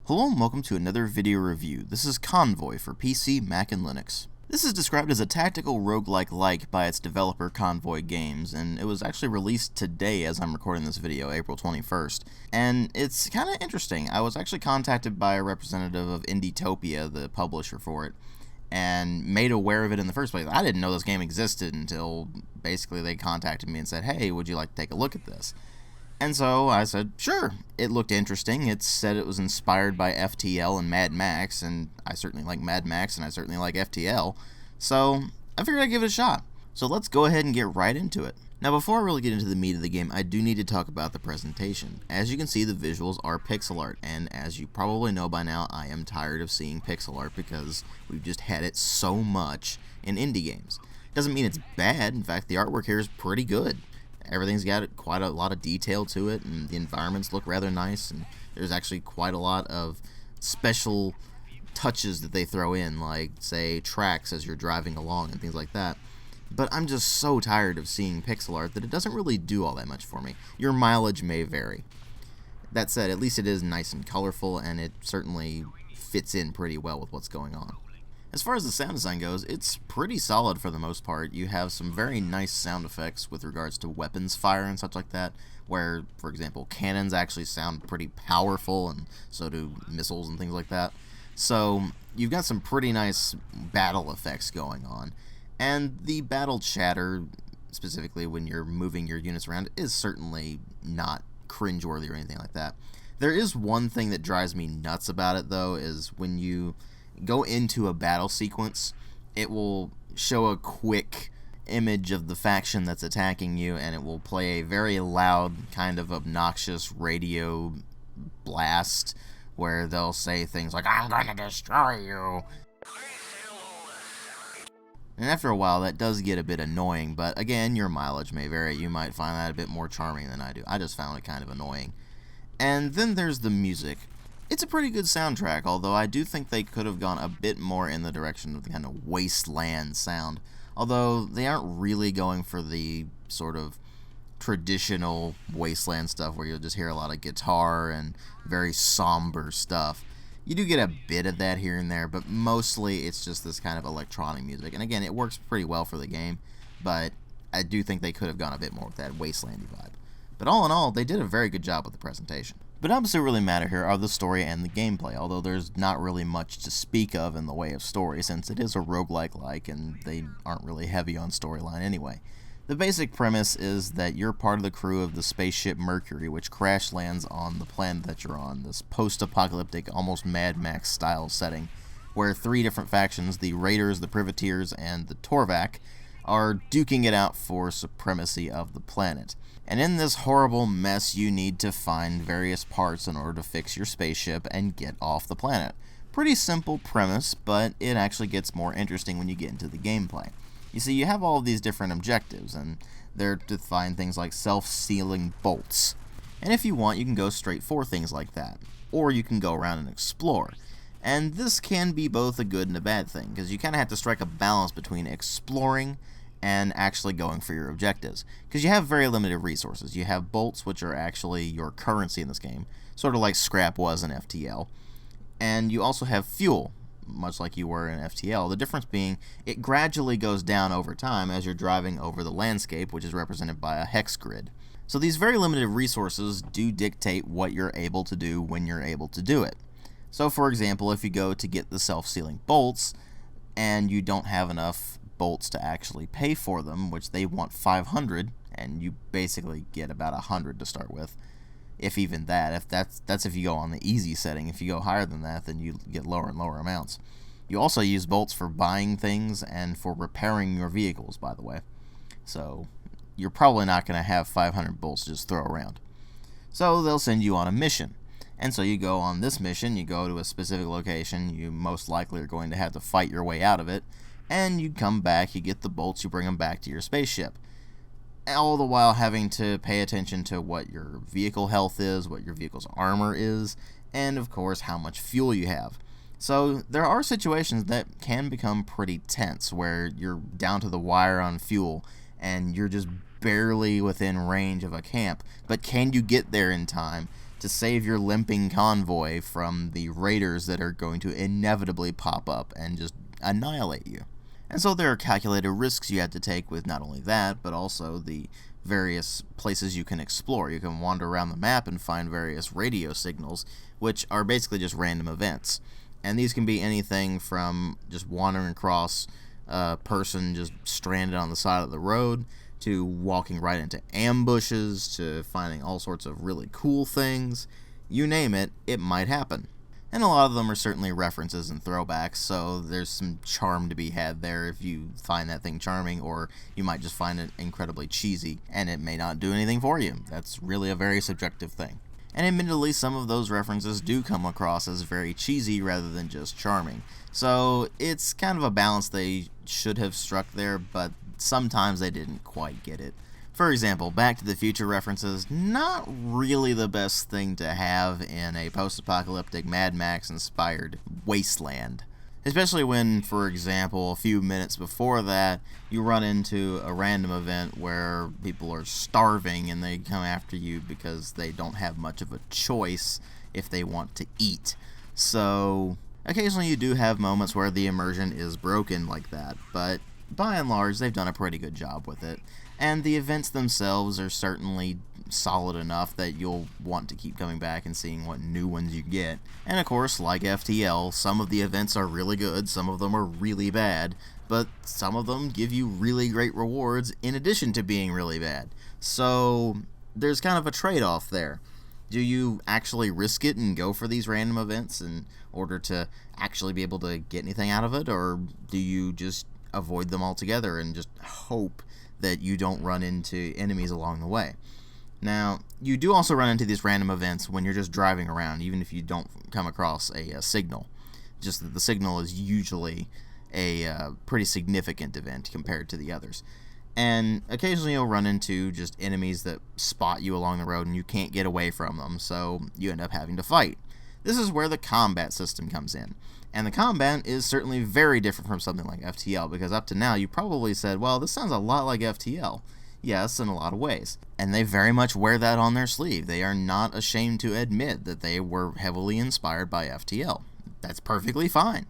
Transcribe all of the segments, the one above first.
Hello and welcome to another video review. This is Convoy for PC, Mac, and Linux. This is described as a tactical roguelike-like by its developer Convoy Games, and it was actually released today as I'm recording this video, April 21st. And it's kind of interesting. I was actually contacted by a representative of Indietopia, the publisher for it, and made aware of it in the first place. I didn't know this game existed until basically they contacted me and said, hey, would you like to take a look at this? And so I said, sure. It looked interesting. It said it was inspired by FTL and Mad Max, and I certainly like Mad Max, and I certainly like FTL. So I figured I'd give it a shot. So let's go ahead and get right into it. Now, before I really get into the meat of the game, I do need to talk about the presentation. As you can see, the visuals are pixel art, and as you probably know by now, I am tired of seeing pixel art because we've just had it so much in indie games. Doesn't mean it's bad. In fact, the artwork here is pretty good. Everything's got quite a lot of detail to it, and the environments look rather nice, and there's actually quite a lot of special touches that they throw in, like, say, tracks as you're driving along and things like that. But I'm just so tired of seeing pixel art that it doesn't really do all that much for me. Your mileage may vary. That said, at least it is nice and colorful, and it certainly fits in pretty well with what's going on. As far as the sound design goes, it's pretty solid for the most part. You have some very nice sound effects with regards to weapons fire and such like that, where, for example, cannons actually sound pretty powerful, and so do missiles and things like that. So you've got some pretty nice battle effects going on, and the battle chatter, specifically when you're moving your units around, is certainly not cringeworthy or anything like that. There is one thing that drives me nuts about it, though, is when you go into a battle sequence, it will show a quick image of the faction that's attacking you, and it will play a very loud, kind of obnoxious radio blast where they'll say things like, "I'm gonna destroy you." And after a while, that does get a bit annoying, but again, your mileage may vary. You might find that a bit more charming than I do. I just found it kind of annoying. And then there's the music. It's a pretty good soundtrack, although I do think they could have gone a bit more in the direction of the kind of wasteland sound. Although they aren't really going for the sort of traditional wasteland stuff where you'll just hear a lot of guitar and very somber stuff. You do get a bit of that here and there, but mostly it's just this kind of electronic music. And again, it works pretty well for the game, but I do think they could have gone a bit more with that wastelandy vibe. But all in all, they did a very good job with the presentation. But obviously what really matter here are the story and the gameplay, although there's not really much to speak of in the way of story, since it is a roguelike-like and they aren't really heavy on storyline anyway. The basic premise is that you're part of the crew of the spaceship Mercury, which crash lands on the planet that you're on, this post-apocalyptic, almost Mad Max style setting, where three different factions, the Raiders, the Privateers, and the Torvac, are duking it out for supremacy of the planet. And in this horrible mess, you need to find various parts in order to fix your spaceship and get off the planet. Pretty simple premise, but it actually gets more interesting when you get into the gameplay. You see, you have all of these different objectives, and they're to find things like self-sealing bolts. And if you want, you can go straight for things like that. Or you can go around and explore. And this can be both a good and a bad thing, because you kind of have to strike a balance between exploring and actually going for your objectives. Because you have very limited resources. You have bolts, which are actually your currency in this game, sort of like scrap was in FTL. And you also have fuel, much like you were in FTL. The difference being, it gradually goes down over time as you're driving over the landscape, which is represented by a hex grid. So these very limited resources do dictate what you're able to do when you're able to do it. So for example, if you go to get the self-sealing bolts, and you don't have enough bolts to actually pay for them, which they want 500, and you basically get about 100 to start with, if even that. If that's if you go on the easy setting. If you go higher than that, then you get lower and lower amounts. You also use bolts for buying things and for repairing your vehicles, by the way. So you're probably not going to have 500 bolts to just throw around. So they'll send you on a mission. And so you go on this mission, you go to a specific location, you most likely are going to have to fight your way out of it, and you come back, you get the bolts, you bring them back to your spaceship. All the while having to pay attention to what your vehicle health is, what your vehicle's armor is, and of course how much fuel you have. So there are situations that can become pretty tense, where you're down to the wire on fuel, and you're just barely within range of a camp, but can you get there in time to save your limping convoy from the raiders that are going to inevitably pop up and just annihilate you. And so there are calculated risks you have to take with not only that, but also the various places you can explore. You can wander around the map and find various radio signals, which are basically just random events. And these can be anything from just wandering across a person just stranded on the side of the road, to walking right into ambushes, to finding all sorts of really cool things. You name it, it might happen. And a lot of them are certainly references and throwbacks, so there's some charm to be had there if you find that thing charming, or you might just find it incredibly cheesy, and it may not do anything for you. That's really a very subjective thing. And admittedly, some of those references do come across as very cheesy rather than just charming. So it's kind of a balance they should have struck there, but sometimes they didn't quite get it. For example, Back to the Future references, not really the best thing to have in a post-apocalyptic Mad Max-inspired wasteland. Especially when, for example, a few minutes before that, you run into a random event where people are starving and they come after you because they don't have much of a choice if they want to eat. So, occasionally you do have moments where the immersion is broken like that, but by and large, they've done a pretty good job with it. And the events themselves are certainly solid enough that you'll want to keep coming back and seeing what new ones you get. And of course, like FTL, some of the events are really good, some of them are really bad, but some of them give you really great rewards in addition to being really bad. So there's kind of a trade-off there. Do you actually risk it and go for these random events in order to actually be able to get anything out of it, or do you just avoid them altogether and just hope that you don't run into enemies along the way? Now, you do also run into these random events when you're just driving around, even if you don't come across a signal. Just that the signal is usually a pretty significant event compared to the others. And occasionally you'll run into just enemies that spot you along the road and you can't get away from them, so you end up having to fight. This is where the combat system comes in. And the combat is certainly very different from something like FTL, because up to now you probably said, well, this sounds a lot like FTL. Yes, in a lot of ways. And they very much wear that on their sleeve. They are not ashamed to admit that they were heavily inspired by FTL. That's perfectly fine.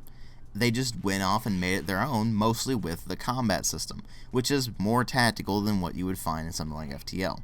They just went off and made it their own, mostly with the combat system, which is more tactical than what you would find in something like FTL.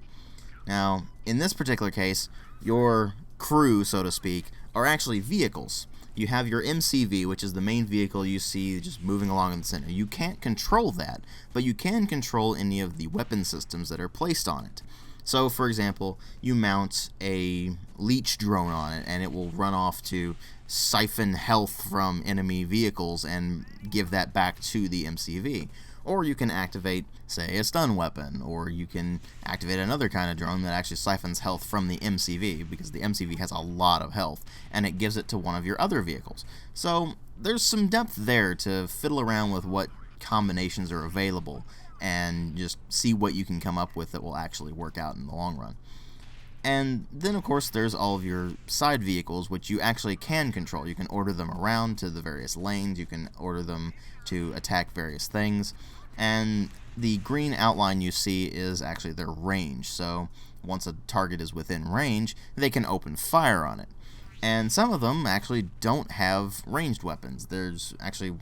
Now, in this particular case, your crew, so to speak, are actually vehicles. You have your MCV, which is the main vehicle you see just moving along in the center. You can't control that, but you can control any of the weapon systems that are placed on it. So, for example, you mount a leech drone on it, and it will run off to siphon health from enemy vehicles and give that back to the MCV. Or you can activate, say, a stun weapon, or you can activate another kind of drone that actually siphons health from the MCV, because the MCV has a lot of health, and it gives it to one of your other vehicles. So there's some depth there to fiddle around with what combinations are available, and just see what you can come up with that will actually work out in the long run. And then, of course, there's all of your side vehicles, which you actually can control. You can order them around to the various lanes, you can order them to attack various things, and the green outline you see is actually their range. So once a target is within range, they can open fire on it. And some of them actually don't have ranged weapons. There's actually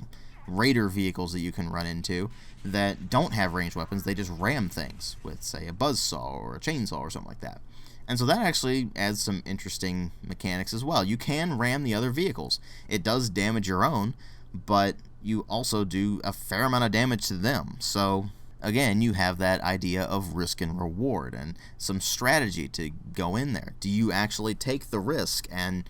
raider vehicles that you can run into that don't have ranged weapons. They just ram things with, say, a buzzsaw or a chainsaw or something like that. And so that actually adds some interesting mechanics as well. You can ram the other vehicles. It does damage your own, but you also do a fair amount of damage to them. So again, you have that idea of risk and reward and some strategy to go in there. Do you actually take the risk and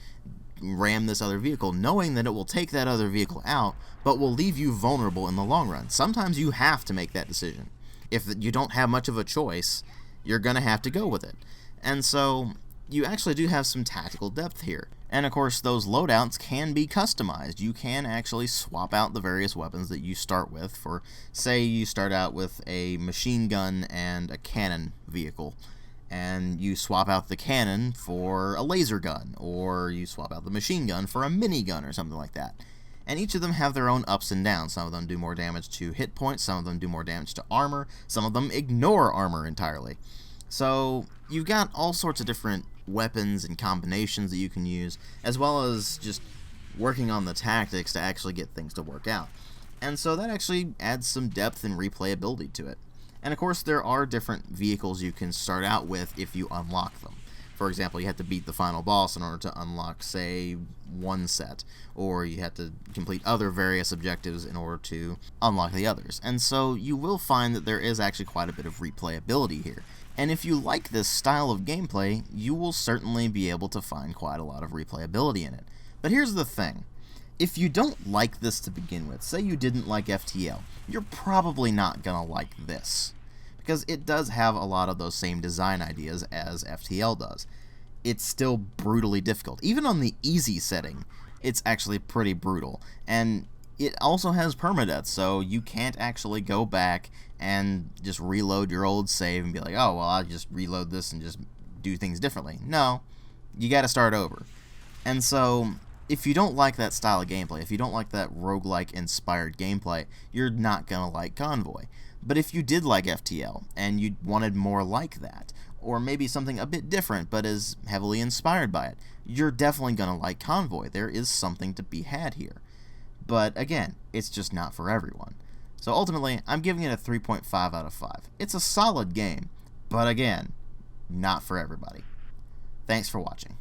ram this other vehicle, knowing that it will take that other vehicle out, but will leave you vulnerable in the long run? Sometimes you have to make that decision. If you don't have much of a choice, you're going to have to go with it. And so you actually do have some tactical depth here. And of course, those loadouts can be customized. You can actually swap out the various weapons that you start with. For, say, you start out with a machine gun and a cannon vehicle, and you swap out the cannon for a laser gun, or you swap out the machine gun for a minigun or something like that. And each of them have their own ups and downs. Some of them do more damage to hit points, some of them do more damage to armor, some of them ignore armor entirely. So you've got all sorts of different weapons and combinations that you can use, as well as just working on the tactics to actually get things to work out. And so that actually adds some depth and replayability to it. And of course, there are different vehicles you can start out with if you unlock them. For example, you have to beat the final boss in order to unlock, say, one set, or you have to complete other various objectives in order to unlock the others. And so you will find that there is actually quite a bit of replayability here. And if you like this style of gameplay, you will certainly be able to find quite a lot of replayability in it. But here's the thing. If you don't like this to begin with, say you didn't like FTL, you're probably not going to like this, because it does have a lot of those same design ideas as FTL does. It's still brutally difficult. Even on the easy setting, it's actually pretty brutal. And it also has permadeath, so you can't actually go back and just reload your old save and be like, oh, well, I'll just reload this and just do things differently. No, you got to start over. And so if you don't like that style of gameplay, if you don't like that roguelike inspired gameplay, you're not going to like Convoy. But if you did like FTL and you wanted more like that, or maybe something a bit different but is heavily inspired by it, you're definitely going to like Convoy. There is something to be had here. But again, it's just not for everyone. So ultimately, I'm giving it a 3.5 out of 5. It's a solid game, but again, not for everybody. Thanks for watching.